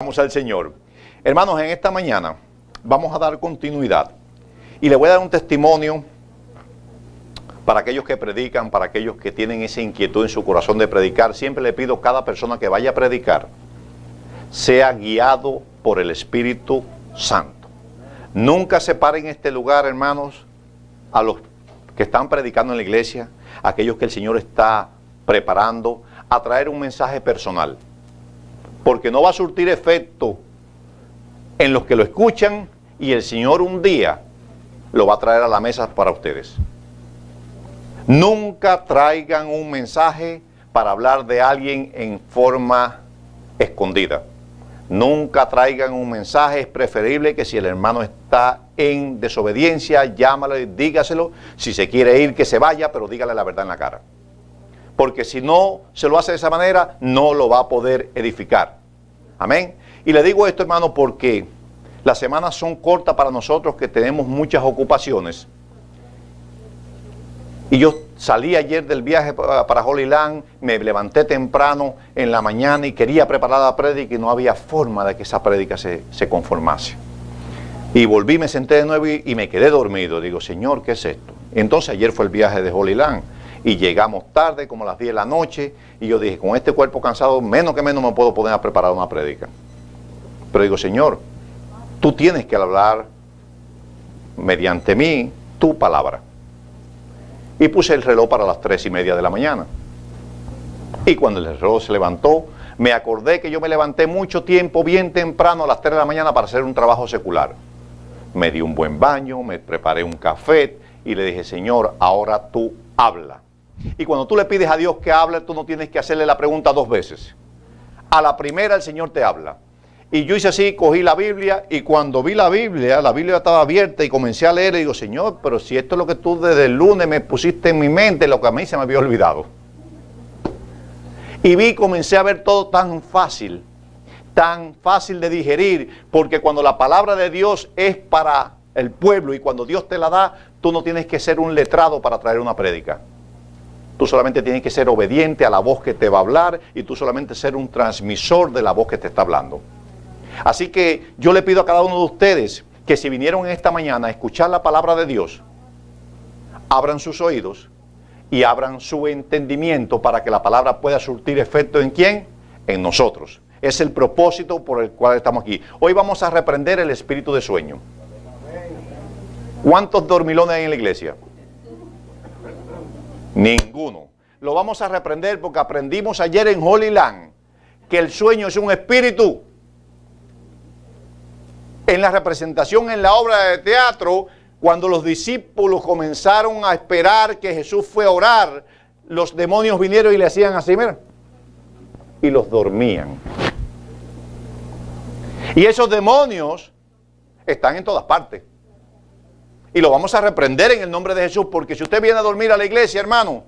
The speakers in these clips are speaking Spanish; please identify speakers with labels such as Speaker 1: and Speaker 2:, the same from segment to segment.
Speaker 1: Vamos al Señor. Hermanos, en esta mañana vamos a dar continuidad y le voy a dar un testimonio para aquellos que predican, para aquellos que tienen esa inquietud en su corazón de predicar. Siempre le pido a cada persona que vaya a predicar sea guiado por el Espíritu Santo. Nunca se paren en este lugar, hermanos, a los que están predicando en la iglesia, a aquellos que el Señor está preparando a traer un mensaje personal, porque no va a surtir efecto en los que lo escuchan y el Señor un día lo va a traer a la mesa para ustedes. Nunca traigan un mensaje para hablar de alguien en forma escondida. Nunca traigan un mensaje. Es preferible que si el hermano está en desobediencia, llámale, dígaselo. Si se quiere ir, que se vaya, pero dígale la verdad en la cara. Porque si no se lo hace de esa manera, no lo va a poder edificar. Amén. Y le digo esto, hermano, porque las semanas son cortas para nosotros que tenemos muchas ocupaciones. Y yo salí ayer del viaje para Holy Land, me levanté temprano en la mañana y quería preparar la prédica y no había forma de que esa prédica se conformase. Y volví, me senté de nuevo y me quedé dormido. Digo, Señor, ¿qué es esto? Entonces ayer fue el viaje de Holy Land y llegamos tarde, como a las 10 de la noche, y yo dije, con este cuerpo cansado, menos que menos me puedo poner a preparar una prédica. Pero digo, Señor, tú tienes que hablar mediante mí tu palabra. Y puse el reloj para las 3:30 de la mañana. Y cuando el reloj se levantó, me acordé que yo me levanté mucho tiempo, bien temprano, a las 3 de la mañana para hacer un trabajo secular. Me di un buen baño, me preparé un café y le dije, Señor, ahora tú habla. Y cuando tú le pides a Dios que hable, tú no tienes que hacerle la pregunta 2 veces. A la primera el Señor te habla. Y yo hice así, cogí la Biblia y cuando vi la Biblia estaba abierta y comencé a leer y digo, Señor, pero si esto es lo que tú desde el lunes me pusiste en mi mente, lo que a mí se me había olvidado. Y comencé a ver todo tan fácil de digerir, porque cuando la palabra de Dios es para el pueblo y cuando Dios te la da, tú no tienes que ser un letrado para traer una prédica. Tú solamente tienes que ser obediente a la voz que te va a hablar y tú solamente ser un transmisor de la voz que te está hablando. Así que yo le pido a cada uno de ustedes que si vinieron esta mañana a escuchar la palabra de Dios, abran sus oídos y abran su entendimiento para que la palabra pueda surtir efecto ¿en quién? En nosotros. Es el propósito por el cual estamos aquí. Hoy vamos a reprender el espíritu de sueño. ¿Cuántos dormilones hay en la iglesia? Ninguno. Lo vamos a reprender porque aprendimos ayer en Holy Land que el sueño es un espíritu. En la representación en la obra de teatro, cuando los discípulos comenzaron a esperar que Jesús fue a orar, los demonios vinieron y le hacían así, mira, y los dormían. Y esos demonios están en todas partes. Y lo vamos a reprender en el nombre de Jesús, porque si usted viene a dormir a la iglesia, hermano,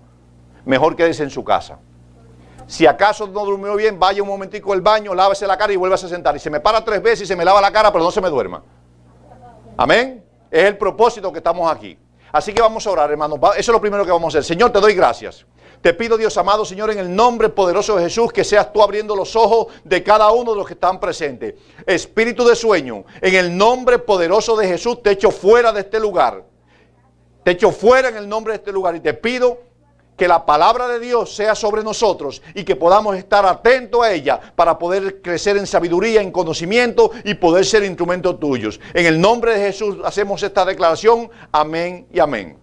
Speaker 1: mejor quédese en su casa. Si acaso no durmió bien, vaya un momentico al baño, lávese la cara y vuélvase a sentar. Y se me para 3 veces y se me lava la cara, pero no se me duerma. Amén. Es el propósito que estamos aquí. Así que vamos a orar, hermanos. Eso es lo primero que vamos a hacer. Señor, te doy gracias. Te pido, Dios amado, Señor, en el nombre poderoso de Jesús, que seas tú abriendo los ojos de cada uno de los que están presentes. Espíritu de sueño, en el nombre poderoso de Jesús, te echo fuera de este lugar. Te echo fuera en el nombre de este lugar y te pido que la palabra de Dios sea sobre nosotros y que podamos estar atentos a ella para poder crecer en sabiduría, en conocimiento y poder ser instrumentos tuyos. En el nombre de Jesús hacemos esta declaración. Amén y amén.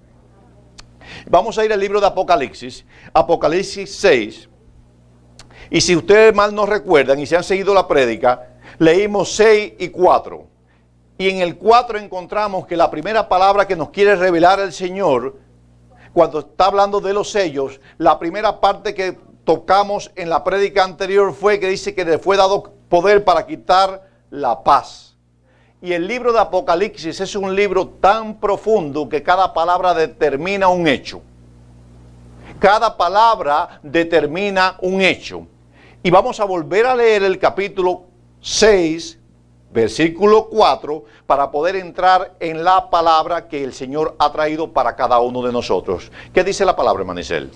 Speaker 1: Vamos a ir al libro de Apocalipsis, Apocalipsis 6. Y si ustedes mal no recuerdan y se han seguido la prédica, leímos 6 y 4. Y en el 4 encontramos que la primera palabra que nos quiere revelar el Señor, cuando está hablando de los sellos, la primera parte que tocamos en la prédica anterior fue que dice que le fue dado poder para quitar la paz. Y el libro de Apocalipsis es un libro tan profundo que cada palabra determina un hecho. Cada palabra determina un hecho. Y vamos a volver a leer el capítulo 6, versículo 4, para poder entrar en la palabra que el Señor ha traído para cada uno de nosotros. ¿Qué dice la palabra, Manicel?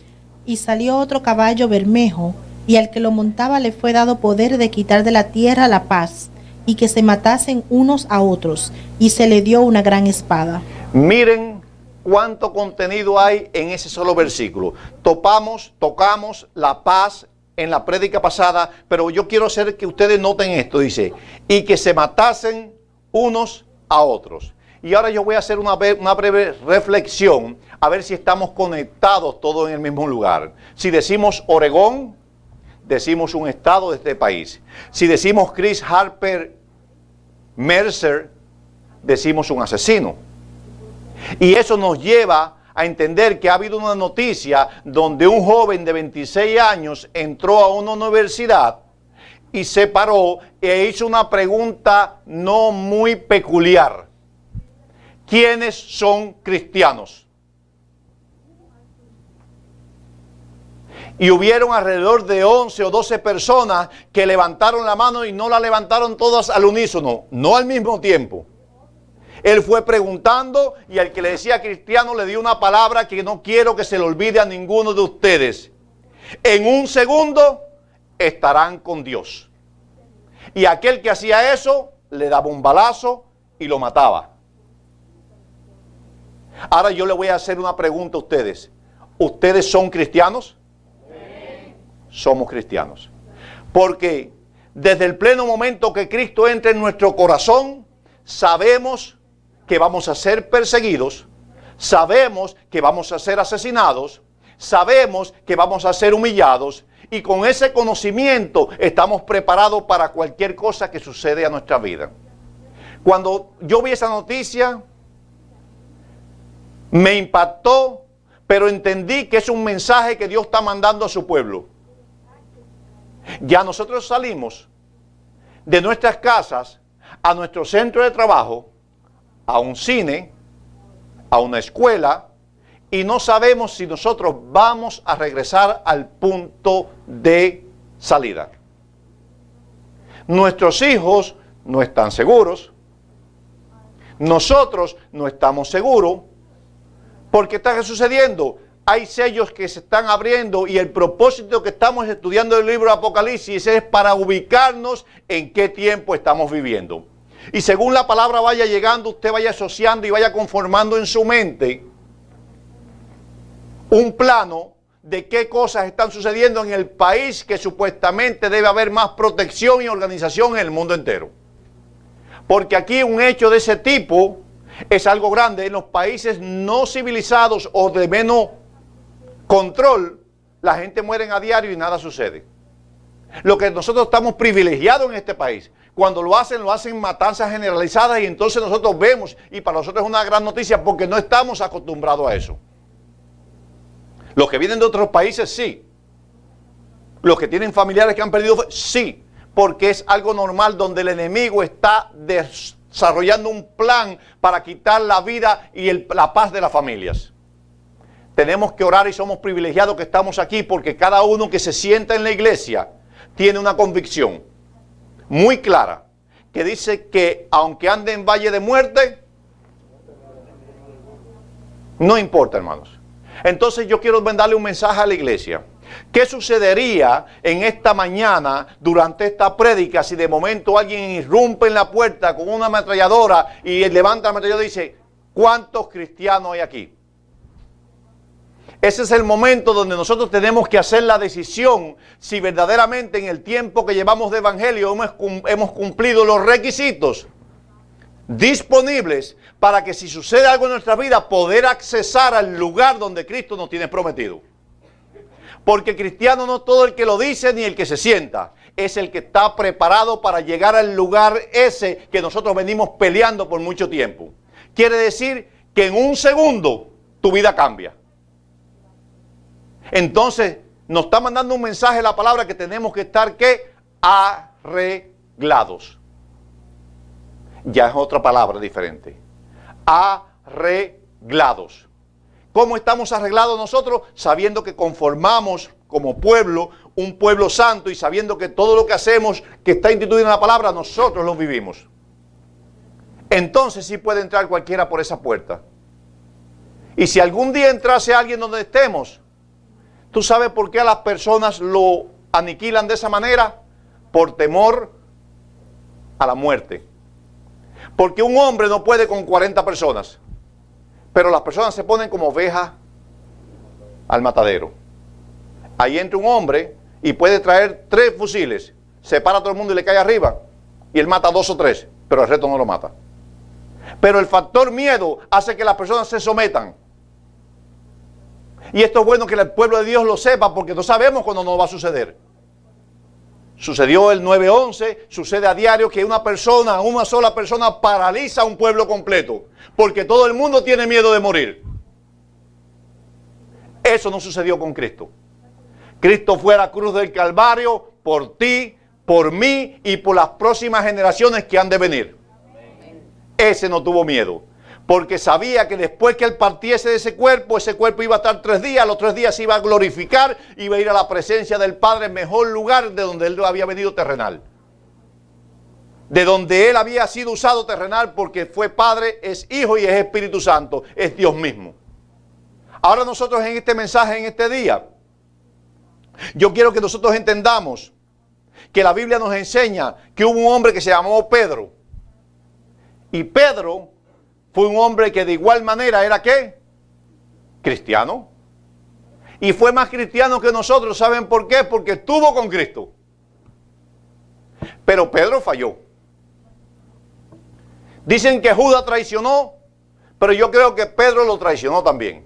Speaker 2: Y salió otro caballo bermejo, y al que lo montaba le fue dado poder de quitar de la tierra la paz, y que se matasen unos a otros, y se le dio una gran espada.
Speaker 1: Miren cuánto contenido hay en ese solo versículo. Tocamos la paz en la prédica pasada, pero yo quiero hacer que ustedes noten esto. Dice, y que se matasen unos a otros. Y ahora yo voy a hacer una breve reflexión, a ver si estamos conectados todos en el mismo lugar. Si decimos Oregón, decimos un estado de este país. Si decimos Chris Harper Mercer, decimos un asesino. Y eso nos lleva a entender que ha habido una noticia donde un joven de 26 años entró a una universidad y se paró e hizo una pregunta no muy peculiar. ¿Quiénes son cristianos? Y hubieron alrededor de 11 o 12 personas que levantaron la mano y no la levantaron todas al unísono, no al mismo tiempo. Él fue preguntando y al que le decía cristiano le dio una palabra que no quiero que se le olvide a ninguno de ustedes. En un segundo estarán con Dios. Y aquel que hacía eso le daba un balazo y lo mataba. Ahora yo le voy a hacer una pregunta a ustedes. ¿Ustedes son cristianos? Somos cristianos. Porque desde el pleno momento que Cristo entra en nuestro corazón, sabemos que vamos a ser perseguidos, sabemos que vamos a ser asesinados, sabemos que vamos a ser humillados, y con ese conocimiento estamos preparados para cualquier cosa que sucede a nuestra vida. Cuando yo vi esa noticia, me impactó, pero entendí que es un mensaje que Dios está mandando a su pueblo. Ya nosotros salimos de nuestras casas a nuestro centro de trabajo, a un cine, a una escuela, y no sabemos si nosotros vamos a regresar al punto de salida. Nuestros hijos no están seguros, nosotros no estamos seguros, porque está sucediendo. Hay sellos que se están abriendo y el propósito que estamos estudiando el libro de Apocalipsis es para ubicarnos en qué tiempo estamos viviendo. Y según la palabra vaya llegando, usted vaya asociando y vaya conformando en su mente un plano de qué cosas están sucediendo en el país que supuestamente debe haber más protección y organización en el mundo entero. Porque aquí un hecho de ese tipo es algo grande. En los países no civilizados o de menos control, la gente muere a diario y nada sucede. Lo que nosotros estamos privilegiados en este país, cuando lo hacen matanzas generalizadas, y entonces nosotros vemos, y para nosotros es una gran noticia porque no estamos acostumbrados a eso. Los que vienen de otros países, sí. Los que tienen familiares que han perdido, sí, porque es algo normal donde el enemigo está desarrollando un plan para quitar la vida y la paz de las familias. Tenemos que orar y somos privilegiados que estamos aquí porque cada uno que se sienta en la iglesia tiene una convicción muy clara que dice que aunque ande en valle de muerte, no importa, hermanos. Entonces yo quiero darle un mensaje a la iglesia. ¿Qué sucedería en esta mañana durante esta prédica si de momento alguien irrumpe en la puerta con una ametralladora y levanta la ametralladora y dice, ¿cuántos cristianos hay aquí? Ese es el momento donde nosotros tenemos que hacer la decisión si verdaderamente en el tiempo que llevamos de evangelio hemos cumplido los requisitos disponibles para que si sucede algo en nuestra vida poder accesar al lugar donde Cristo nos tiene prometido. Porque cristiano no es todo el que lo dice ni el que se sienta, es el que está preparado para llegar al lugar ese que nosotros venimos peleando por mucho tiempo. Quiere decir que en un segundo tu vida cambia. Entonces, nos está mandando un mensaje la palabra que tenemos que estar, ¿qué? Arreglados. Ya es otra palabra diferente. Arreglados. ¿Cómo estamos arreglados nosotros? Sabiendo que conformamos como pueblo, un pueblo santo, y sabiendo que todo lo que hacemos, que está instituido en la palabra, nosotros lo vivimos. Entonces sí puede entrar cualquiera por esa puerta. Y si algún día entrase alguien donde estemos, ¿tú sabes por qué a las personas lo aniquilan de esa manera? Por temor a la muerte. Porque un hombre no puede con 40 personas, pero las personas se ponen como ovejas al matadero. Ahí entra un hombre y puede traer 3 fusiles, separa a todo el mundo y le cae arriba, y él mata 2 o 3, pero el resto no lo mata. Pero el factor miedo hace que las personas se sometan. Y esto es bueno que el pueblo de Dios lo sepa, porque no sabemos cuándo nos va a suceder. Sucedió el 9/11, sucede a diario que una sola persona paraliza a un pueblo completo, porque todo el mundo tiene miedo de morir. Eso no sucedió con Cristo. Cristo fue a la cruz del Calvario por ti, por mí y por las próximas generaciones que han de venir. Ese no tuvo miedo, porque sabía que después que él partiese de ese cuerpo iba a estar 3 días, los 3 días se iba a glorificar, iba a ir a la presencia del Padre, mejor lugar de donde él había venido terrenal. De donde él había sido usado terrenal, porque fue Padre, es Hijo y es Espíritu Santo, es Dios mismo. Ahora nosotros en este mensaje, en este día, yo quiero que nosotros entendamos que la Biblia nos enseña que hubo un hombre que se llamó Pedro. Y Pedro fue un hombre que de igual manera era ¿qué? Cristiano. Y fue más cristiano que nosotros. ¿Saben por qué? Porque estuvo con Cristo. Pero Pedro falló. Dicen que Judas traicionó, pero yo creo que Pedro lo traicionó también.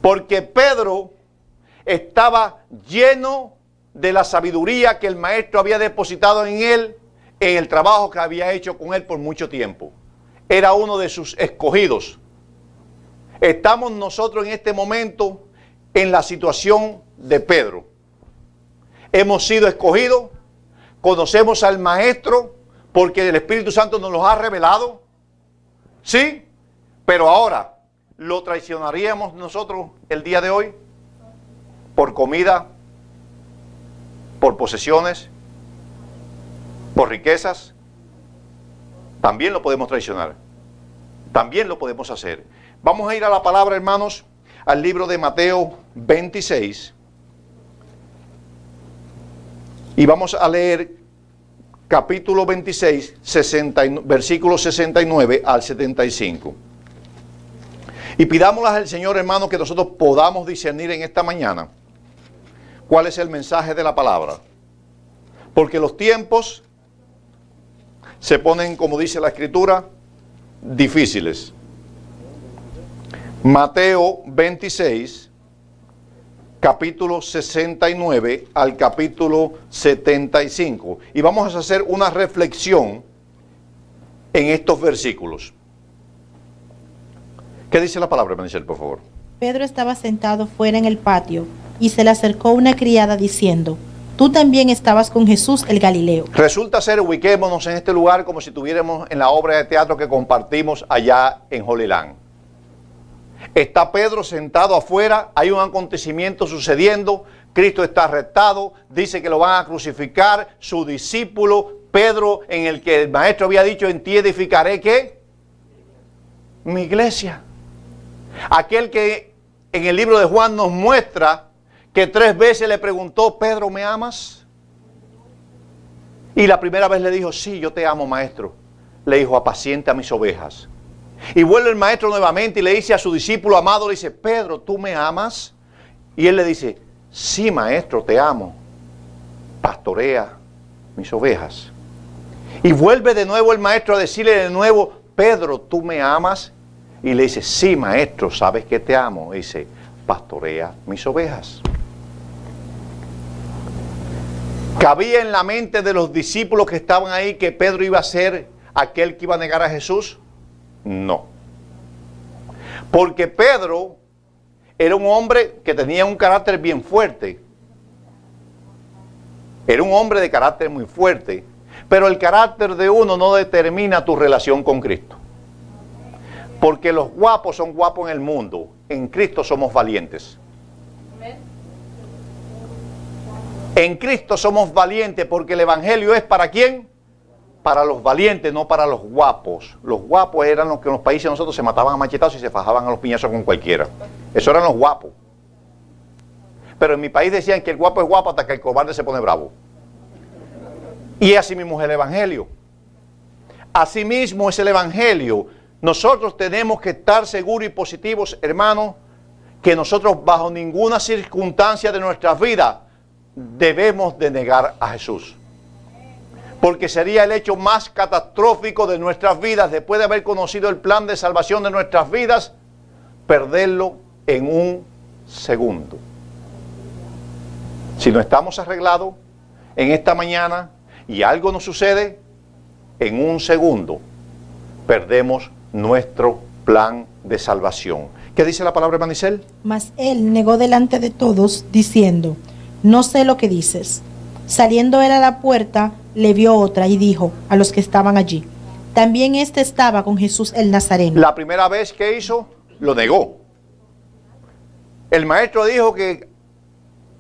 Speaker 1: Porque Pedro estaba lleno de la sabiduría que el maestro había depositado en él, en el trabajo que había hecho con él por mucho tiempo. Era uno de sus escogidos. Estamos nosotros en este momento en la situación de Pedro. Hemos sido escogidos, conocemos al maestro porque el Espíritu Santo nos lo ha revelado. Sí, pero ahora, ¿lo traicionaríamos nosotros el día de hoy? ¿Por comida? ¿Por posesiones? ¿Por riquezas? También lo podemos traicionar. También lo podemos hacer. Vamos a ir a la palabra, hermanos, al libro de Mateo 26. Y vamos a leer capítulo 26, versículos 69 al 75. Y pidámosle al Señor, hermanos, que nosotros podamos discernir en esta mañana cuál es el mensaje de la palabra. Porque los tiempos se ponen, como dice la Escritura, difíciles. Mateo 26, capítulo 69 al capítulo 75. Y vamos a hacer una reflexión en estos versículos. ¿Qué dice la palabra, Manicel, por favor?
Speaker 2: Pedro estaba sentado fuera en el patio y se le acercó una criada diciendo: tú también estabas con Jesús el Galileo.
Speaker 1: Resulta ser, ubiquémonos en este lugar como si estuviéramos en la obra de teatro que compartimos allá en Holy Land. Está Pedro sentado afuera, hay un acontecimiento sucediendo, Cristo está arrestado, dice que lo van a crucificar, su discípulo Pedro, en el que el maestro había dicho: en ti edificaré ¿qué? Mi iglesia. Aquel que en el libro de Juan nos muestra que 3 veces le preguntó: Pedro, ¿me amas? Y la primera vez le dijo: sí, yo te amo, maestro. Le dijo: apacienta mis ovejas. Y vuelve el maestro nuevamente y le dice a su discípulo amado, le dice: Pedro, ¿tú me amas? Y él le dice: sí, maestro, te amo. Pastorea mis ovejas. Y vuelve de nuevo el maestro a decirle de nuevo: Pedro, ¿tú me amas? Y le dice: sí, maestro, sabes que te amo. Y dice: pastorea mis ovejas. ¿Cabía en la mente de los discípulos que estaban ahí que Pedro iba a ser aquel que iba a negar a Jesús? No. Porque Pedro era un hombre que tenía un carácter bien fuerte. Era un hombre de carácter muy fuerte. Pero el carácter de uno no determina tu relación con Cristo. Porque los guapos son guapos en el mundo. En Cristo somos valientes. En Cristo somos valientes porque el Evangelio es ¿para quién? Para los valientes, no para los guapos. Los guapos eran los que en los países de nosotros se mataban a machetazos y se fajaban a los piñazos con cualquiera. Eso eran los guapos. Pero en mi país decían que el guapo es guapo hasta que el cobarde se pone bravo. Y así mismo es el Evangelio. Así mismo es el Evangelio. Nosotros tenemos que estar seguros y positivos, hermanos, que nosotros bajo ninguna circunstancia de nuestras vidas debemos de negar a Jesús. Porque sería el hecho más catastrófico de nuestras vidas, después de haber conocido el plan de salvación de nuestras vidas, perderlo en un segundo. Si no estamos arreglados en esta mañana y algo nos sucede, en un segundo perdemos nuestro plan de salvación. ¿Qué dice la palabra de Manicel?
Speaker 2: Mas él negó delante de todos, diciendo: no sé lo que dices. Saliendo él a la puerta, le vio otra y dijo a los que estaban allí: también éste estaba con Jesús el Nazareno.
Speaker 1: La primera vez que hizo, lo negó. El maestro dijo que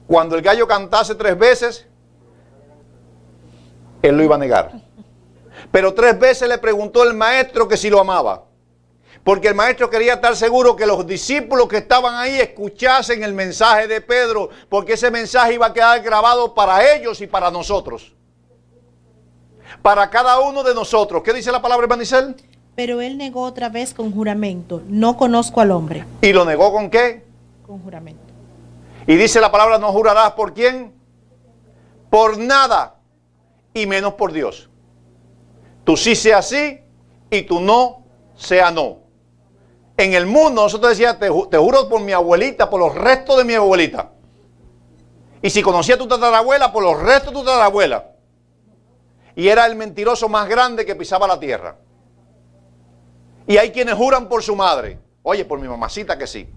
Speaker 1: cuando el gallo cantase 3 veces, él lo iba a negar. Pero 3 veces le preguntó el maestro que si lo amaba. Porque el maestro quería estar seguro que los discípulos que estaban ahí escuchasen el mensaje de Pedro, porque ese mensaje iba a quedar grabado para ellos y para nosotros. Para cada uno de nosotros. ¿Qué dice la palabra, Manicel?
Speaker 2: Pero él negó otra vez con juramento: no conozco al hombre.
Speaker 1: ¿Y lo negó con qué?
Speaker 2: Con juramento.
Speaker 1: Y dice la palabra: no jurarás ¿por quién? Por nada, y menos por Dios. Tú sí sea sí y tú no sea no. En el mundo nosotros decíamos: te juro por mi abuelita, por los restos de mi abuelita. Y si conocía a tu tatarabuela, por los restos de tu tatarabuela. Y era el mentiroso más grande que pisaba la tierra. Y hay quienes juran por su madre. Oye, por mi mamacita que sí.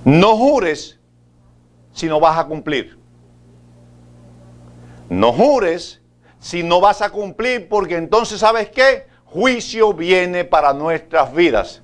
Speaker 1: No jures si no vas a cumplir. No jures si no vas a cumplir, porque entonces, ¿sabes qué? Juicio viene para nuestras vidas.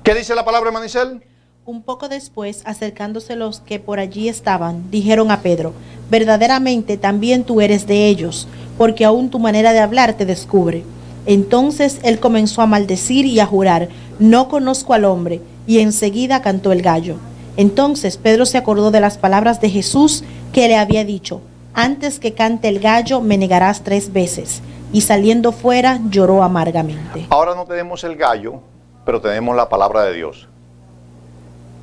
Speaker 1: ¿Qué dice la palabra, Manicel?
Speaker 2: Un poco después, acercándose los que por allí estaban, dijeron a Pedro: verdaderamente también tú eres de ellos, porque aún tu manera de hablar te descubre. Entonces él comenzó a maldecir y a jurar: no conozco al hombre, y enseguida cantó el gallo. Entonces Pedro se acordó de las palabras de Jesús que le había dicho: antes que cante el gallo me negarás 3 veces. Y saliendo fuera lloró amargamente.
Speaker 1: Ahora no tenemos el gallo, pero tenemos la palabra de Dios.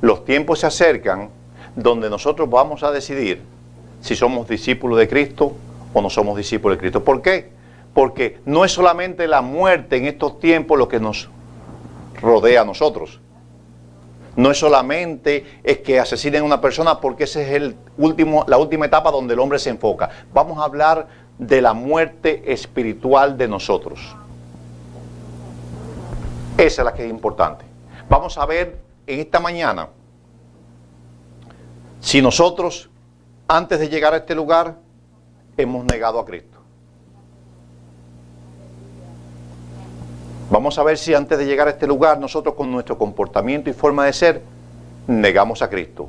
Speaker 1: Los tiempos se acercan donde nosotros vamos a decidir si somos discípulos de Cristo o no somos discípulos de Cristo. ¿Por qué? Porque no es solamente la muerte en estos tiempos lo que nos rodea a nosotros. No es solamente es que asesinen a una persona, porque esa es la última etapa donde el hombre se enfoca. Vamos a hablar de la muerte espiritual de nosotros. Esa es la que es importante. Vamos a ver en esta mañana si nosotros, antes de llegar a este lugar, hemos negado a Cristo. Vamos a ver si antes de llegar a este lugar, nosotros con nuestro comportamiento y forma de ser, negamos a Cristo.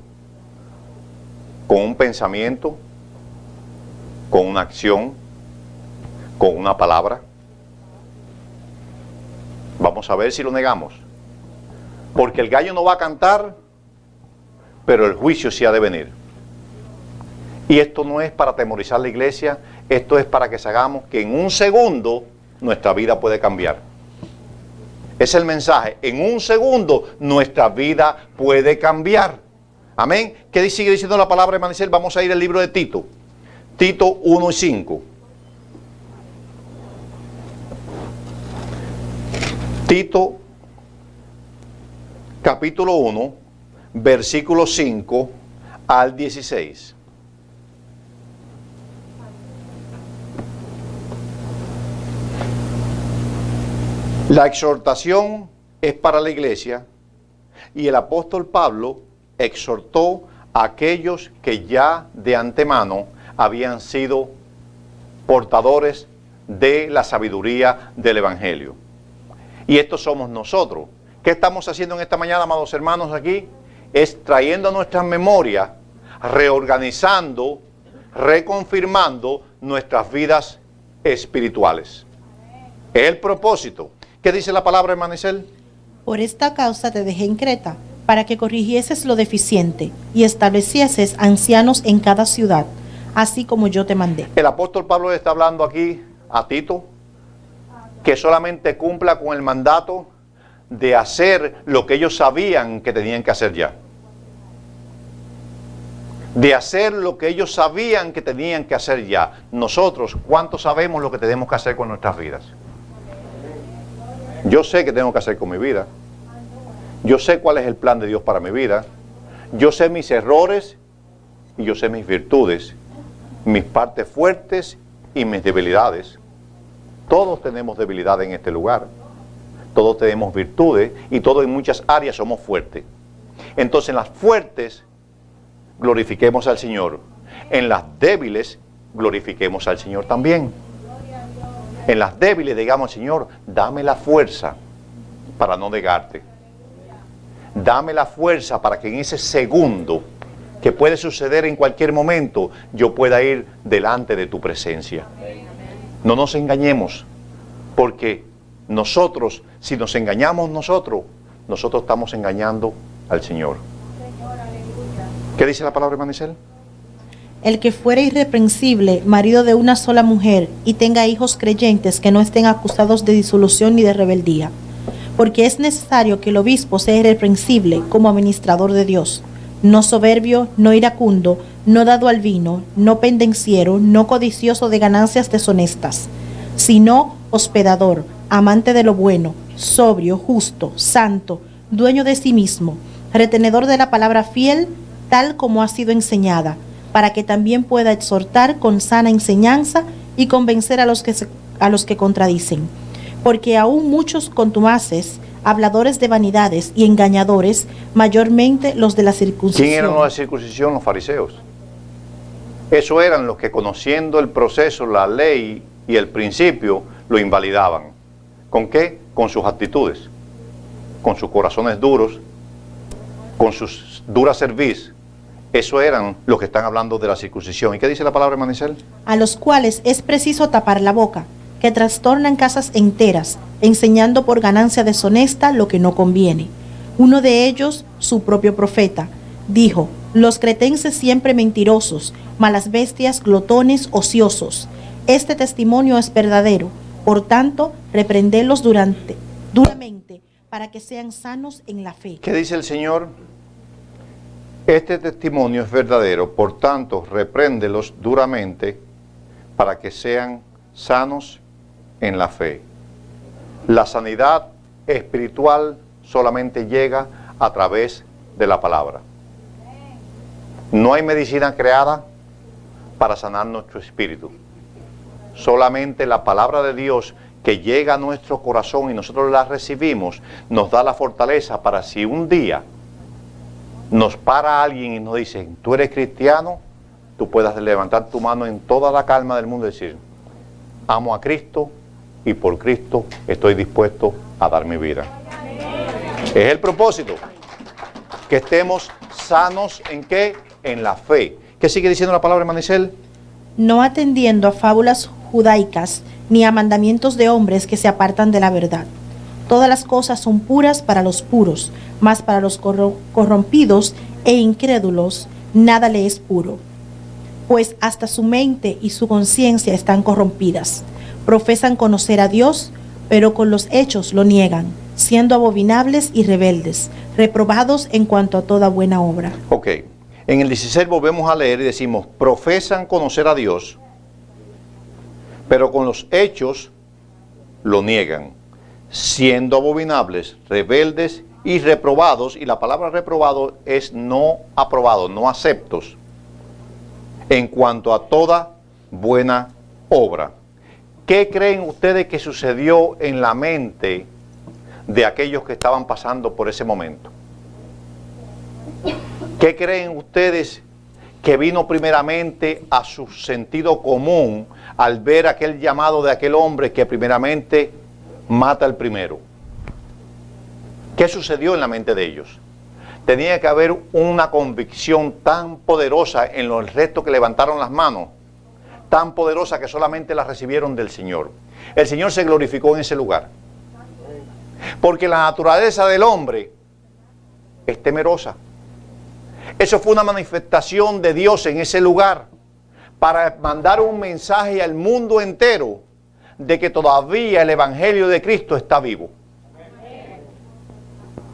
Speaker 1: Con un pensamiento, con una acción, con una palabra. Vamos a ver si lo negamos. Porque el gallo no va a cantar, pero el juicio sí ha de venir. Y esto no es para atemorizar la iglesia, esto es para que hagamos que en un segundo nuestra vida puede cambiar. Es el mensaje: en un segundo nuestra vida puede cambiar. Amén. ¿Qué sigue diciendo la palabra de Manicel? Vamos a ir al libro de Tito. Tito 1:5. Tito capítulo 1, versículo 5 al 16. La exhortación es para la iglesia, y el apóstol Pablo exhortó a aquellos que ya de antemano habían sido portadores de la sabiduría del Evangelio. Y estos somos nosotros. ¿Qué estamos haciendo en esta mañana, amados hermanos, aquí? Es trayendo a nuestras memorias, reorganizando, reconfirmando nuestras vidas espirituales. Es el propósito. ¿Qué dice la palabra, Manicel?
Speaker 2: Por esta causa te dejé en Creta, para que corrigieses lo deficiente y establecieses ancianos en cada ciudad, así como yo te mandé.
Speaker 1: El apóstol Pablo le está hablando aquí a Tito que solamente cumpla con el mandato de hacer lo que ellos sabían que tenían que hacer ya. De hacer lo que ellos sabían que tenían que hacer ya. Nosotros, ¿cuánto sabemos lo que tenemos que hacer con nuestras vidas? Yo sé que tengo que hacer con mi vida. Yo sé cuál es el plan de Dios para mi vida. Yo sé mis errores y yo sé mis virtudes, mis partes fuertes y mis debilidades. Todos tenemos debilidades en este lugar. Todos tenemos virtudes y todos en muchas áreas somos fuertes. Entonces en las fuertes glorifiquemos al Señor. En las débiles glorifiquemos al Señor también. En las débiles digamos, Señor, dame la fuerza para no negarte. Dame la fuerza para que en ese segundo, que puede suceder en cualquier momento, yo pueda ir delante de tu presencia. No nos engañemos, porque nosotros, si nos engañamos nosotros estamos engañando al Señor. ¿Qué dice la palabra, Manicel?
Speaker 2: El que fuere irreprensible, marido de una sola mujer, y tenga hijos creyentes que no estén acusados de disolución ni de rebeldía. Porque es necesario que el obispo sea irreprensible como administrador de Dios, no soberbio, no iracundo, no dado al vino, no pendenciero, no codicioso de ganancias deshonestas, sino hospedador, amante de lo bueno, sobrio, justo, santo, dueño de sí mismo, retenedor de la palabra fiel, tal como ha sido enseñada, para que también pueda exhortar con sana enseñanza y convencer a los que contradicen. Porque aún muchos contumaces, habladores de vanidades y engañadores, mayormente los de la circuncisión.
Speaker 1: ¿Quién eran los de la circuncisión? Los fariseos. Esos eran los que, conociendo el proceso, la ley y el principio, lo invalidaban. ¿Con qué? Con sus actitudes, con sus corazones duros, con sus duras cerviz. Eso eran los que están hablando de la circuncisión. ¿Y qué dice la palabra, Manicel?
Speaker 2: A los cuales es preciso tapar la boca, que trastornan casas enteras, enseñando por ganancia deshonesta lo que no conviene. Uno de ellos, su propio profeta, dijo: los cretenses siempre mentirosos, malas bestias, glotones, ociosos. Este testimonio es verdadero, por tanto, reprenderlos duramente, para que sean sanos en la fe.
Speaker 1: ¿Qué dice el Señor? Este testimonio es verdadero, por tanto, repréndelos duramente para que sean sanos en la fe. La sanidad espiritual solamente llega a través de la palabra. No hay medicina creada para sanar nuestro espíritu. Solamente la palabra de Dios que llega a nuestro corazón y nosotros la recibimos, nos da la fortaleza para si un día nos para alguien y nos dice, tú eres cristiano, tú puedas levantar tu mano en toda la calma del mundo y decir, amo a Cristo y por Cristo estoy dispuesto a dar mi vida. Es el propósito, que estemos sanos ¿en qué? En la fe. ¿Qué sigue diciendo la palabra, Manicel?
Speaker 2: No atendiendo a fábulas judaicas ni a mandamientos de hombres que se apartan de la verdad. Todas las cosas son puras para los puros, mas para los corrompidos e incrédulos nada le es puro. Pues hasta su mente y su conciencia están corrompidas. Profesan conocer a Dios, pero con los hechos lo niegan, siendo abominables y rebeldes, reprobados en cuanto a toda buena obra.
Speaker 1: Ok, en el 16 volvemos a leer y decimos, profesan conocer a Dios, pero con los hechos lo niegan, siendo abominables, rebeldes y reprobados, y la palabra reprobado es no aprobado, no aceptos, en cuanto a toda buena obra. ¿Qué creen ustedes que sucedió en la mente de aquellos que estaban pasando por ese momento? ¿Qué creen ustedes que vino primeramente a su sentido común al ver aquel llamado de aquel hombre que primeramente mata al primero? ¿Qué sucedió en la mente de ellos? Tenía que haber una convicción tan poderosa en los restos que levantaron las manos, tan poderosa que solamente la recibieron del Señor. El Señor se glorificó en ese lugar. Porque la naturaleza del hombre es temerosa. Eso fue una manifestación de Dios en ese lugar para mandar un mensaje al mundo entero de que todavía el Evangelio de Cristo está vivo.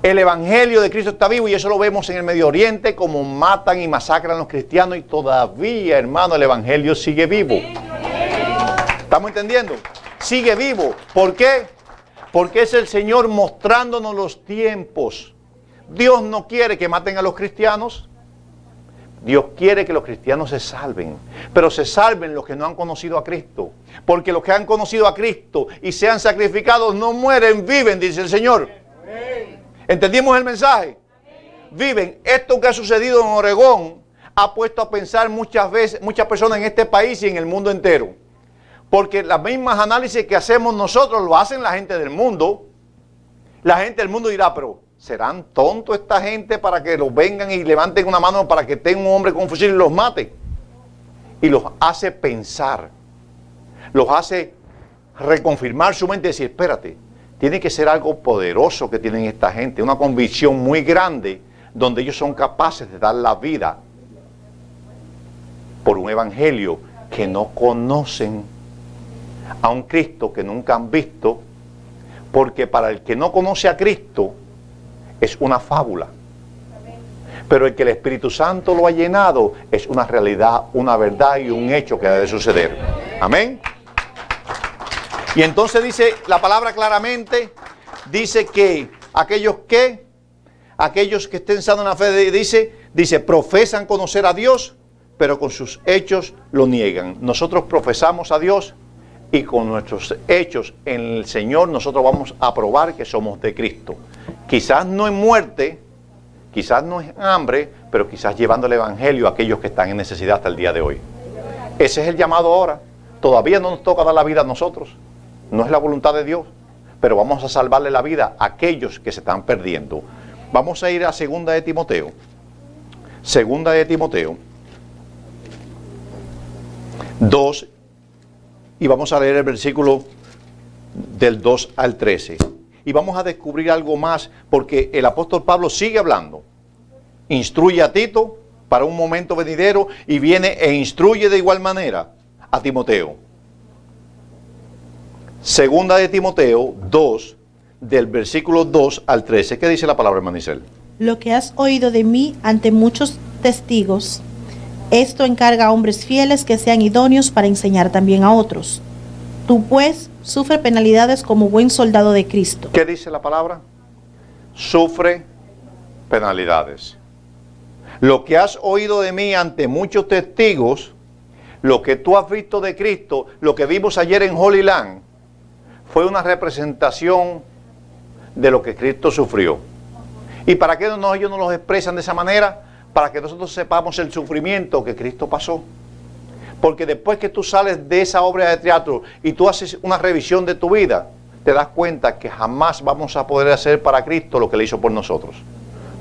Speaker 1: El Evangelio de Cristo está vivo y eso lo vemos en el Medio Oriente, como matan y masacran a los cristianos, y todavía, hermano, el Evangelio sigue vivo. ¿Estamos entendiendo? Sigue vivo. ¿Por qué? Porque es el Señor mostrándonos los tiempos. Dios no quiere que maten a los cristianos. Dios quiere que los cristianos se salven, pero se salven los que no han conocido a Cristo. Porque los que han conocido a Cristo y se han sacrificado no mueren, viven, dice el Señor. ¿Entendimos el mensaje? Viven. Esto que ha sucedido en Oregón ha puesto a pensar muchas personas en este país y en el mundo entero. Porque las mismas análisis que hacemos nosotros lo hacen la gente del mundo. La gente del mundo dirá, pero ¿serán tontos esta gente para que los vengan y levanten una mano para que tenga un hombre con un fusil y los mate? Y los hace pensar, los hace reconfirmar su mente y decir, espérate, tiene que ser algo poderoso que tienen esta gente, una convicción muy grande, donde ellos son capaces de dar la vida por un evangelio que no conocen, a un Cristo que nunca han visto, porque para el que no conoce a Cristo es una fábula, pero el que el Espíritu Santo lo ha llenado es una realidad, una verdad y un hecho que ha de suceder. Amén. Y entonces dice la palabra claramente, dice que aquellos que estén sanos en la fe, dice, profesan conocer a Dios, pero con sus hechos lo niegan. Nosotros profesamos a Dios y con nuestros hechos en el Señor nosotros vamos a probar que somos de Cristo. Quizás no en muerte, quizás no en hambre, pero quizás llevando el Evangelio a aquellos que están en necesidad hasta el día de hoy. Ese es el llamado ahora. Todavía no nos toca dar la vida a nosotros. No es la voluntad de Dios, pero vamos a salvarle la vida a aquellos que se están perdiendo. Vamos a ir a 2 de Timoteo. 2 de Timoteo 2, y vamos a leer el versículo del 2 al 13. Y vamos a descubrir algo más, porque el apóstol Pablo sigue hablando. Instruye a Tito para un momento venidero y viene e instruye de igual manera a Timoteo. 2 de Timoteo 2, del versículo 2 al 13. ¿Qué dice la palabra, hermano Isel?
Speaker 2: Lo que has oído de mí ante muchos testigos, esto encarga a hombres fieles que sean idóneos para enseñar también a otros. Tú pues sufre penalidades como buen soldado de Cristo.
Speaker 1: ¿Qué dice la palabra? Sufre penalidades. Lo que has oído de mí ante muchos testigos, lo que tú has visto de Cristo, lo que vimos ayer en Holy Land, fue una representación de lo que Cristo sufrió. ¿Y para qué ellos nos lo expresan de esa manera? Para que nosotros sepamos el sufrimiento que Cristo pasó. Porque después que tú sales de esa obra de teatro y tú haces una revisión de tu vida, te das cuenta que jamás vamos a poder hacer para Cristo lo que Él hizo por nosotros.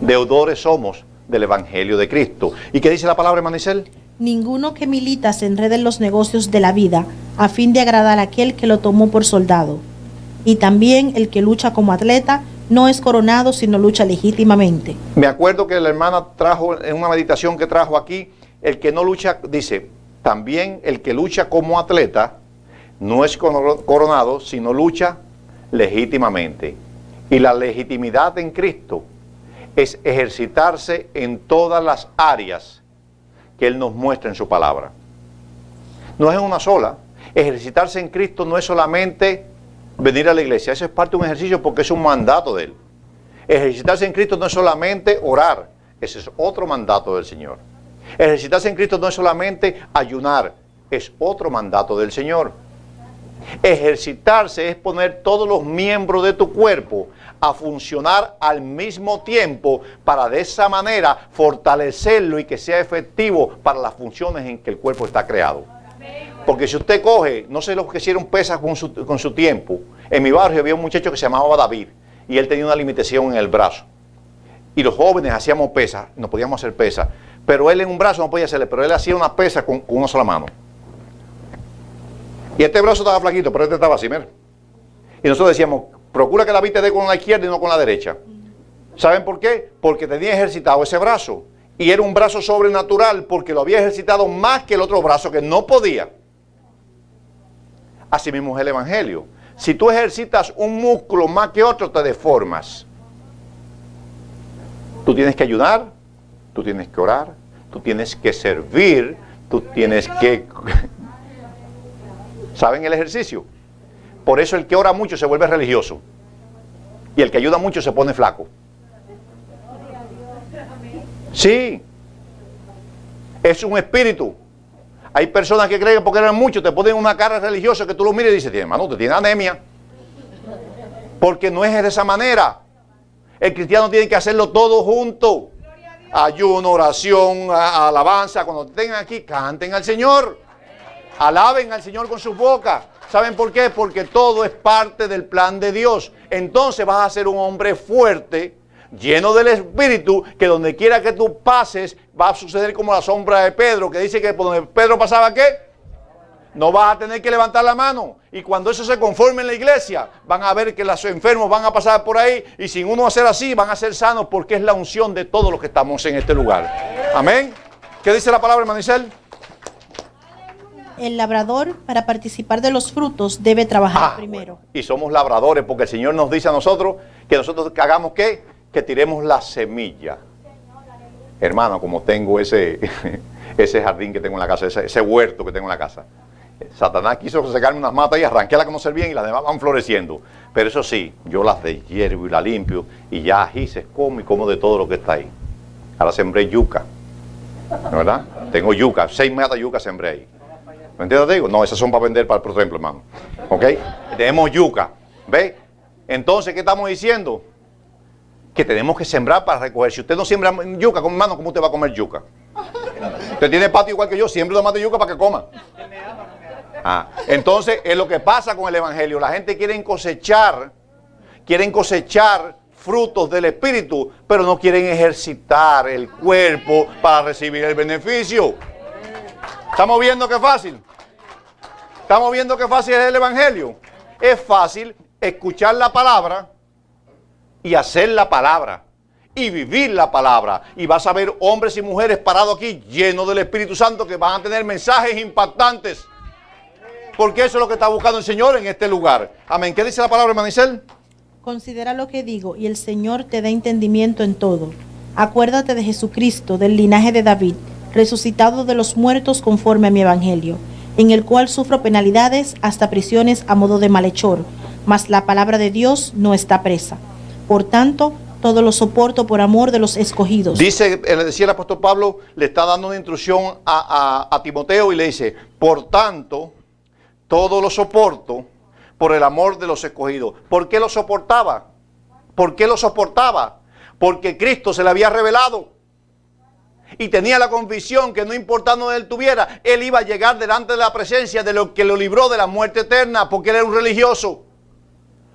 Speaker 1: Deudores somos del Evangelio de Cristo. ¿Y qué dice la palabra, Manicel?
Speaker 2: Ninguno que milita se enrede en los negocios de la vida, a fin de agradar a aquel que lo tomó por soldado. Y también el que lucha como atleta no es coronado, sino lucha legítimamente. Me acuerdo que la hermana trajo, en una meditación que trajo aquí, el que no lucha, dice, también el que lucha como atleta no es coronado, sino lucha legítimamente. Y la legitimidad en Cristo es ejercitarse en todas las áreas que Él nos muestra en su palabra. No es en una sola. Ejercitarse en Cristo no es solamente venir a la iglesia. Eso es parte de un ejercicio porque es un mandato de Él. Ejercitarse en Cristo no es solamente orar. Ese es otro mandato del Señor. Ejercitarse en Cristo no es solamente ayunar. Es otro mandato del Señor. Ejercitarse es poner todos los miembros de tu cuerpo a funcionar al mismo tiempo para de esa manera fortalecerlo y que sea efectivo para las funciones en que el cuerpo está creado. Porque si usted coge, no sé los que hicieron pesas con su tiempo, en mi barrio había un muchacho que se llamaba David y él tenía una limitación en el brazo. Y los jóvenes hacíamos pesas, no podíamos hacer pesas, pero él en un brazo no podía hacerle, pero él hacía una pesa con una sola mano. Y este brazo estaba flaquito, pero este estaba así, mira. Y nosotros decíamos, procura que David te dé con la izquierda y no con la derecha.
Speaker 1: ¿Saben por qué? Porque tenía ejercitado ese brazo. Y era un brazo sobrenatural porque lo había ejercitado más que el otro brazo que no podía. Así mismo es el Evangelio. Si tú ejercitas un músculo más que otro, te deformas. Tú tienes que ayudar, tú tienes que orar, tú tienes que servir, tú tienes que... ¿Saben el ejercicio? Por eso el que ora mucho se vuelve religioso. Y el que ayuda mucho se pone flaco. Sí. Es un espíritu. Hay personas que creen que porque eran muchos te ponen una cara religiosa que tú lo mires y dices, hermano, te tiene anemia. Porque no es de esa manera. El cristiano tiene que hacerlo todo junto. Ayuno, oración, alabanza. Cuando tengan aquí, canten al Señor. Alaben al Señor con sus bocas. ¿Saben por qué? Porque todo es parte del plan de Dios. Entonces vas a ser un hombre fuerte, lleno del Espíritu, que donde quiera que tú pases, va a suceder como la sombra de Pedro, que dice que por donde Pedro pasaba, ¿qué? No vas a tener que levantar la mano. Y cuando eso se conforme en la iglesia, van a ver que los enfermos van a pasar por ahí, y sin uno hacer así, van a ser sanos, porque es la unción de todos los que estamos en este lugar. Amén. ¿Qué dice la palabra, hermano Isel?
Speaker 2: El labrador, para participar de los frutos, debe trabajar primero.
Speaker 1: Bueno. Y somos labradores, porque el Señor nos dice a nosotros que nosotros hagamos ¿qué? Que tiremos la semilla. Hermano, como tengo ese jardín que tengo en la casa, ese huerto que tengo en la casa. Satanás quiso sacarme unas matas y arranqué las que no servían y las demás van floreciendo. Pero eso sí, yo las deshiervo y las limpio y ya ají se come y como de todo lo que está ahí. Ahora sembré yuca, ¿verdad? Tengo yuca, 6 matas de yuca sembré ahí. ¿Me entiendes? Te digo, no, esas son para vender para el templo, hermano. ¿Ok? Tenemos yuca. ¿Ve? Entonces, ¿qué estamos diciendo? Que tenemos que sembrar para recoger. Si usted no siembra yuca, hermano, ¿cómo usted va a comer yuca? Usted tiene patio igual que yo, siembra una mata de yuca para que coma. Entonces, es lo que pasa con el Evangelio. La gente quiere cosechar frutos del Espíritu, pero no quieren ejercitar el cuerpo para recibir el beneficio. ¿Estamos viendo qué fácil? ¿Estamos viendo qué fácil es el Evangelio? Es fácil escuchar la palabra y hacer la palabra y vivir la palabra. Y vas a ver hombres y mujeres parados aquí llenos del Espíritu Santo que van a tener mensajes impactantes. Porque eso es lo que está buscando el Señor en este lugar. Amén. ¿Qué dice la palabra, hermano Isel?
Speaker 2: Considera lo que digo y el Señor te da entendimiento en todo. Acuérdate de Jesucristo, del linaje de David, resucitado de los muertos conforme a mi evangelio, en el cual sufro penalidades hasta prisiones a modo de malhechor, mas la palabra de Dios no está presa. Por tanto, todo lo soporto por amor de los escogidos. Decía
Speaker 1: el apóstol Pablo, le está dando una instrucción a Timoteo y le dice, por tanto, todo lo soporto por el amor de los escogidos. ¿Por qué lo soportaba? ¿Por qué lo soportaba? Porque Cristo se le había revelado. Y tenía la convicción que no importando donde él tuviera, él iba a llegar delante de la presencia de lo que lo libró de la muerte eterna, porque él era un religioso.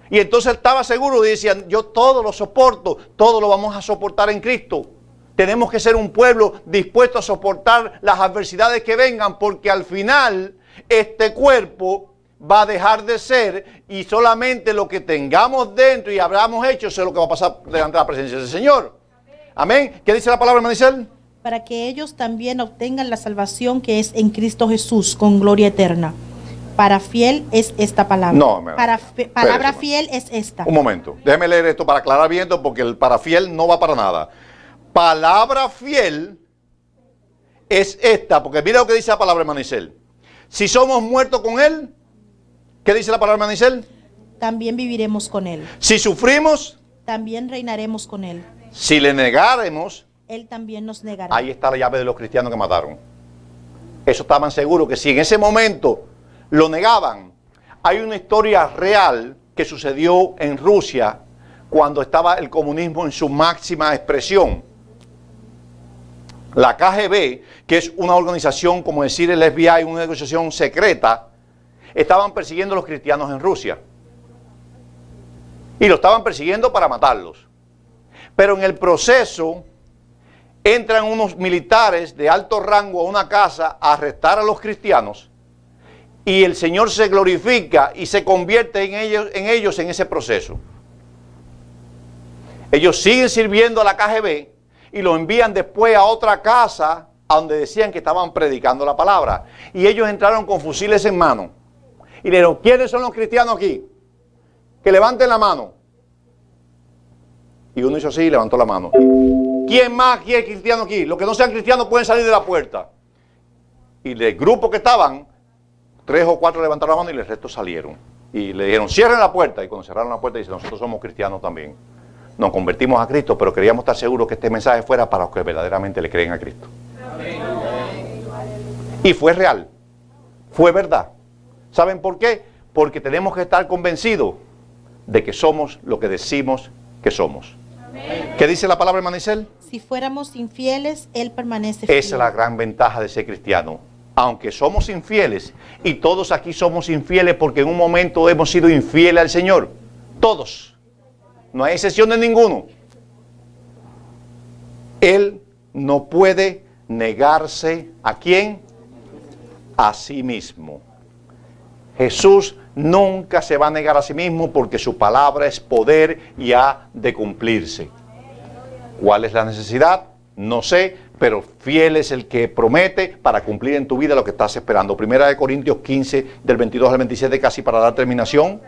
Speaker 1: Y entonces él estaba seguro y decía, yo todo lo soporto, todo lo vamos a soportar en Cristo. Tenemos que ser un pueblo dispuesto a soportar las adversidades que vengan, porque al final este cuerpo va a dejar de ser y solamente lo que tengamos dentro y habramos hecho es lo que va a pasar delante de la presencia del Señor. Amén. ¿Qué dice la palabra, hermano Isel?
Speaker 2: Para que ellos también obtengan la salvación que es en Cristo Jesús con gloria eterna. Para fiel es esta palabra.
Speaker 1: No,
Speaker 2: palabra fiel es esta.
Speaker 1: Un momento, déjeme leer esto para aclarar bien, porque el para fiel no va para nada. Palabra fiel es esta, porque mira lo que dice la palabra, hermano Isel. Si somos muertos con Él, ¿qué dice la palabra, hermano Isel?
Speaker 2: También viviremos con Él.
Speaker 1: Si sufrimos,
Speaker 2: también reinaremos con Él.
Speaker 1: Si le negáremos,
Speaker 2: Él también nos negará.
Speaker 1: Ahí está la llave de los cristianos que mataron. Eso estaban seguros que si en ese momento lo negaban. Hay una historia real que sucedió en Rusia cuando estaba el comunismo en su máxima expresión. La KGB, que es una organización, como decir el FBI, una organización secreta, estaban persiguiendo a los cristianos en Rusia. Y lo estaban persiguiendo para matarlos. Pero en el proceso entran unos militares de alto rango a una casa a arrestar a los cristianos y el Señor se glorifica y se convierte en ellos en ese proceso. Ellos siguen sirviendo a la KGB y lo envían después a otra casa a donde decían que estaban predicando la palabra. Y ellos entraron con fusiles en mano. Y le dijeron, ¿quiénes son los cristianos aquí? Que levanten la mano. Y uno hizo así y levantó la mano. ¿Quién más aquí es cristiano aquí? Los que no sean cristianos pueden salir de la puerta. Y del grupo que estaban, 3 o 4 levantaron la mano y el resto salieron. Y le dijeron, cierren la puerta. Y cuando cerraron la puerta, dice, nosotros somos cristianos también. Nos convertimos a Cristo, pero queríamos estar seguros que este mensaje fuera para los que verdaderamente le creen a Cristo. Y fue real. Fue verdad. ¿Saben por qué? Porque tenemos que estar convencidos de que somos lo que decimos que somos. ¿Qué dice la palabra, hermana Isel?
Speaker 2: Si fuéramos infieles, Él permanece fiel.
Speaker 1: Esa es la gran ventaja de ser cristiano. Aunque somos infieles, y todos aquí somos infieles porque en un momento hemos sido infieles al Señor. Todos. No hay excepción de ninguno. Él no puede negarse ¿a quién? A sí mismo. Jesús nunca se va a negar a sí mismo porque su palabra es poder y ha de cumplirse. ¿Cuál es la necesidad? No sé, pero fiel es el que promete para cumplir en tu vida lo que estás esperando. Primera de Corintios 15, del 22 al 27, casi para dar terminación.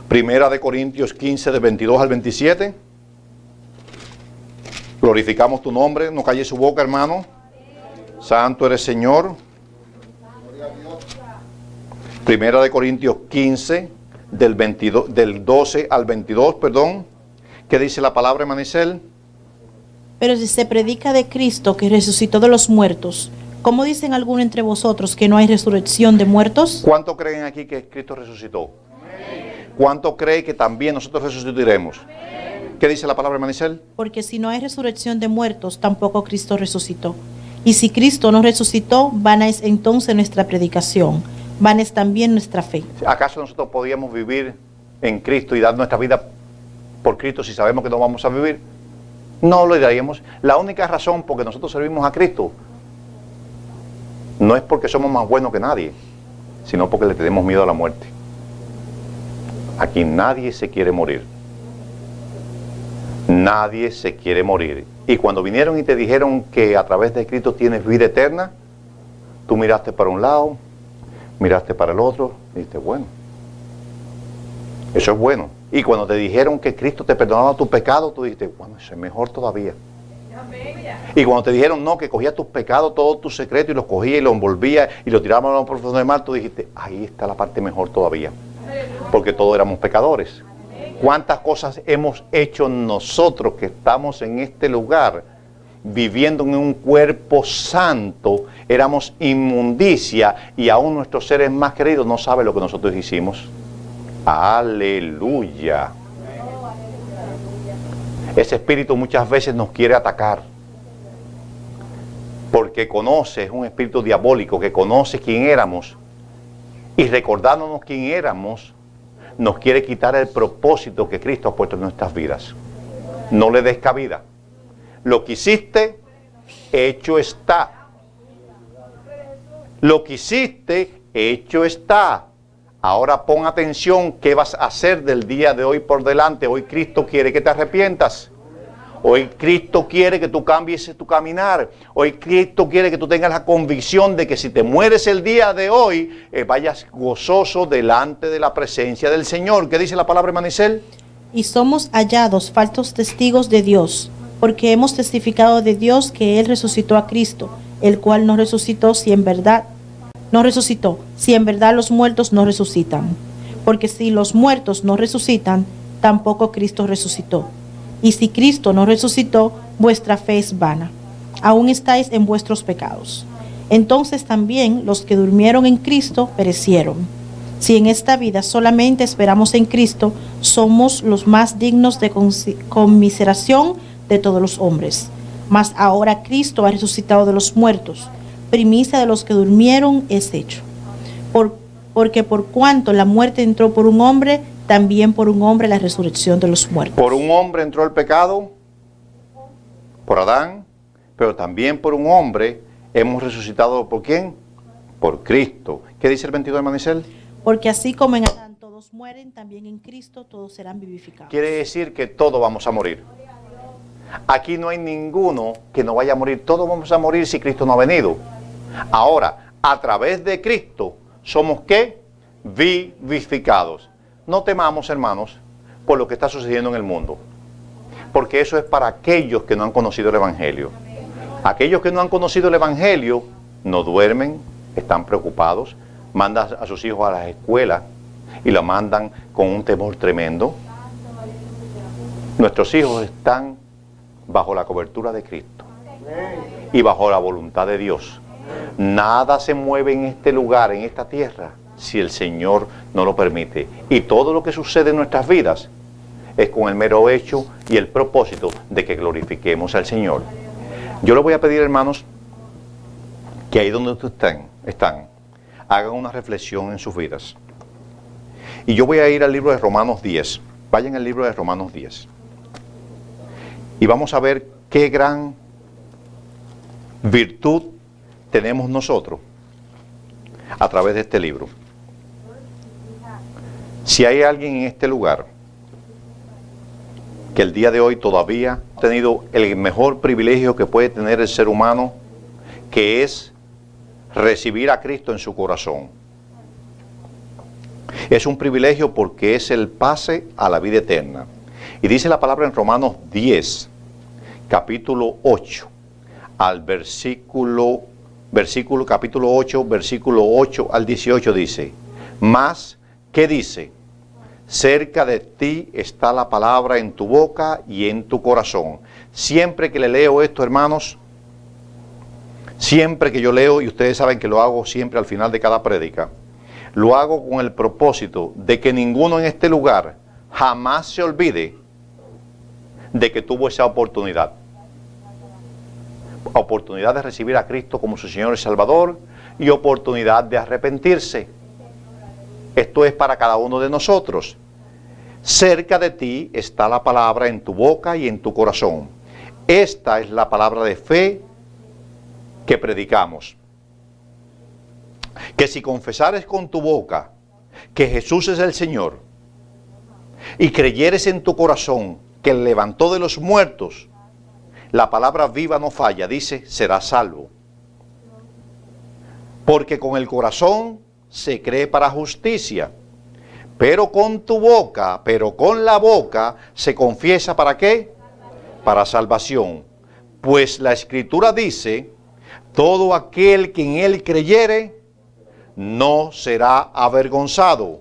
Speaker 1: Primera de Corintios 15, del 22 al 27. Glorificamos tu nombre, no calle su boca, hermano. Santo eres Señor. Primera de Corintios 15, del 12 al 22, perdón. ¿Qué dice la palabra, hermana Isel?
Speaker 2: Pero si se predica de Cristo que resucitó de los muertos, ¿cómo dicen algunos entre vosotros que no hay resurrección de muertos?
Speaker 1: ¿Cuánto creen aquí que Cristo resucitó? ¿Cuánto cree que también nosotros resucitaremos? ¿Qué dice la palabra, hermana Isel?
Speaker 2: Porque si no hay resurrección de muertos, tampoco Cristo resucitó. Y si Cristo no resucitó, vana es entonces nuestra predicación, vana es también nuestra fe.
Speaker 1: ¿Acaso nosotros podíamos vivir en Cristo y dar nuestra vida por Cristo si sabemos que no vamos a vivir? No lo haríamos. La única razón por que nosotros servimos a Cristo no es porque somos más buenos que nadie, sino porque le tenemos miedo a la muerte. Aquí nadie se quiere morir. Nadie se quiere morir. Y cuando vinieron y te dijeron que a través de Cristo tienes vida eterna, tú miraste para un lado, miraste para el otro, y dijiste, bueno, eso es bueno. Y cuando te dijeron que Cristo te perdonaba tus pecados, tú dijiste, bueno, eso es mejor todavía. Y cuando te dijeron, no, que cogía tus pecados, todos tus secretos, y los cogía y los envolvía y los tiraba a lo profundo del mar, tú dijiste, ahí está la parte mejor todavía. Porque todos éramos pecadores. ¿Cuántas cosas hemos hecho nosotros que estamos en este lugar, viviendo en un cuerpo santo? Éramos inmundicia y aún nuestros seres más queridos no saben lo que nosotros hicimos. Aleluya. Ese espíritu muchas veces nos quiere atacar porque conoce, es un espíritu diabólico que conoce quién éramos y recordándonos quién éramos nos quiere quitar el propósito que Cristo ha puesto en nuestras vidas. No le des cabida. Lo que hiciste, hecho está. Lo que hiciste, hecho está. Ahora pon atención qué vas a hacer del día de hoy por delante. Hoy Cristo quiere que te arrepientas. Hoy Cristo quiere que tú cambies tu caminar. Hoy Cristo quiere que tú tengas la convicción de que si te mueres el día de hoy, vayas gozoso delante de la presencia del Señor. ¿Qué dice la palabra, hermana Isel?
Speaker 2: Y somos hallados falsos testigos de Dios, porque hemos testificado de Dios que Él resucitó a Cristo, el cual no resucitó si en verdad los muertos no resucitan. Porque si los muertos no resucitan, tampoco Cristo resucitó. Y si Cristo no resucitó, vuestra fe es vana. Aún estáis en vuestros pecados. Entonces también los que durmieron en Cristo perecieron. Si en esta vida solamente esperamos en Cristo, somos los más dignos de conmiseración de todos los hombres. Mas ahora Cristo ha resucitado de los muertos. Primicia de los que durmieron es hecho. Porque por cuanto la muerte entró por un hombre, también por un hombre la resurrección de los muertos.
Speaker 1: Por un hombre entró el pecado, por Adán, pero también por un hombre hemos resucitado. ¿Por quién? Por Cristo. ¿Qué dice el 22, hermana Isel?
Speaker 2: Porque así como en Adán todos todos mueren, también en Cristo todos serán vivificados.
Speaker 1: Quiere decir que todos vamos a morir. Aquí no hay ninguno que no vaya a morir. Todos vamos a morir si Cristo no ha venido. Ahora, a través de Cristo, ¿somos qué? Vivificados. No temamos, hermanos, por lo que está sucediendo en el mundo. Porque eso es para aquellos que no han conocido el Evangelio. Aquellos que no han conocido el Evangelio no duermen, están preocupados, mandan a sus hijos a las escuelas y la mandan con un temor tremendo. Nuestros hijos están bajo la cobertura de Cristo y bajo la voluntad de Dios. Nada se mueve en este lugar, en esta tierra, si el Señor no lo permite. Y todo lo que sucede en nuestras vidas es con el mero hecho y el propósito de que glorifiquemos al Señor. Yo les voy a pedir, hermanos, que ahí donde ustedes están, hagan una reflexión en sus vidas. Y yo voy a ir al libro de Romanos 10. Vayan al libro de Romanos 10. Y vamos a ver qué gran virtud tenemos nosotros a través de este libro. Si hay alguien en este lugar que el día de hoy todavía ha tenido el mejor privilegio que puede tener el ser humano, que es recibir a Cristo en su corazón. Es un privilegio porque es el pase a la vida eterna. Y dice la palabra en Romanos 10, capítulo 8, al capítulo 8, versículo 8 al 18 dice, mas, ¿qué dice? Cerca de ti está la palabra en tu boca y en tu corazón. Siempre que le leo esto, hermanos, siempre que yo leo, y ustedes saben que lo hago siempre al final de cada prédica, lo hago con el propósito de que ninguno en este lugar jamás se olvide de que tuvo esa oportunidad de recibir a Cristo como su Señor y Salvador y oportunidad de arrepentirse. Esto es para cada uno de nosotros. Cerca de ti está la palabra en tu boca y en tu corazón. Esta es la palabra de fe que predicamos. Que si confesares con tu boca que Jesús es el Señor y creyeres en tu corazón que Él levantó de los muertos, la palabra viva no falla, dice, serás salvo. Porque con el corazón se cree para justicia, pero con la boca se confiesa ¿para qué? Para salvación. Pues la Escritura dice, todo aquel que en Él creyere no será avergonzado,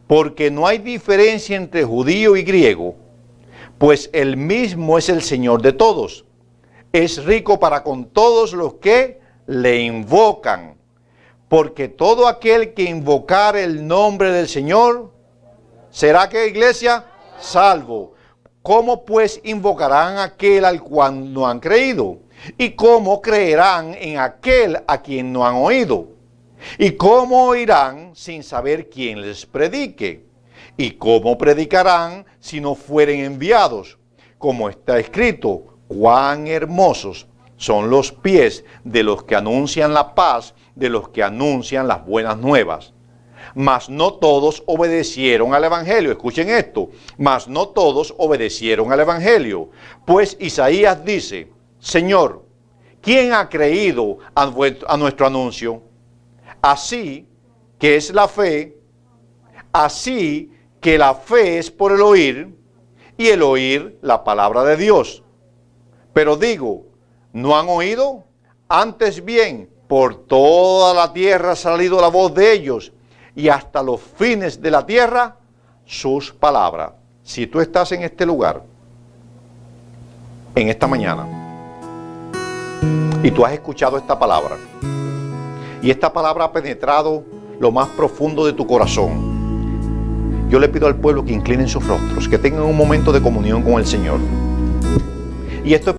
Speaker 1: porque no hay diferencia entre judío y griego, pues Él mismo es el Señor de todos. Es rico para con todos los que le invocan, porque todo aquel que invocar el nombre del Señor, ¿será que, iglesia? Salvo. ¿Cómo pues invocarán a aquel al cual no han creído? ¿Y cómo creerán en aquel a quien no han oído? ¿Y cómo oirán sin saber quién les predique? ¿Y cómo predicarán si no fueren enviados? Como está escrito, cuán hermosos son los pies de los que anuncian la paz, de los que anuncian las buenas nuevas. Mas no todos obedecieron al Evangelio. Escuchen esto. Mas no todos obedecieron al Evangelio. Pues Isaías dice, Señor, ¿quién ha creído a nuestro anuncio? Así que es la fe, así que la fe es por el oír, y el oír la palabra de Dios. Pero digo, ¿no han oído? Antes bien, por toda la tierra ha salido la voz de ellos, y hasta los fines de la tierra sus palabras. Si tú estás en este lugar, en esta mañana, y tú has escuchado esta palabra, y esta palabra ha penetrado lo más profundo de tu corazón, yo le pido al pueblo que inclinen sus rostros, que tengan un momento de comunión con el Señor. Y esto es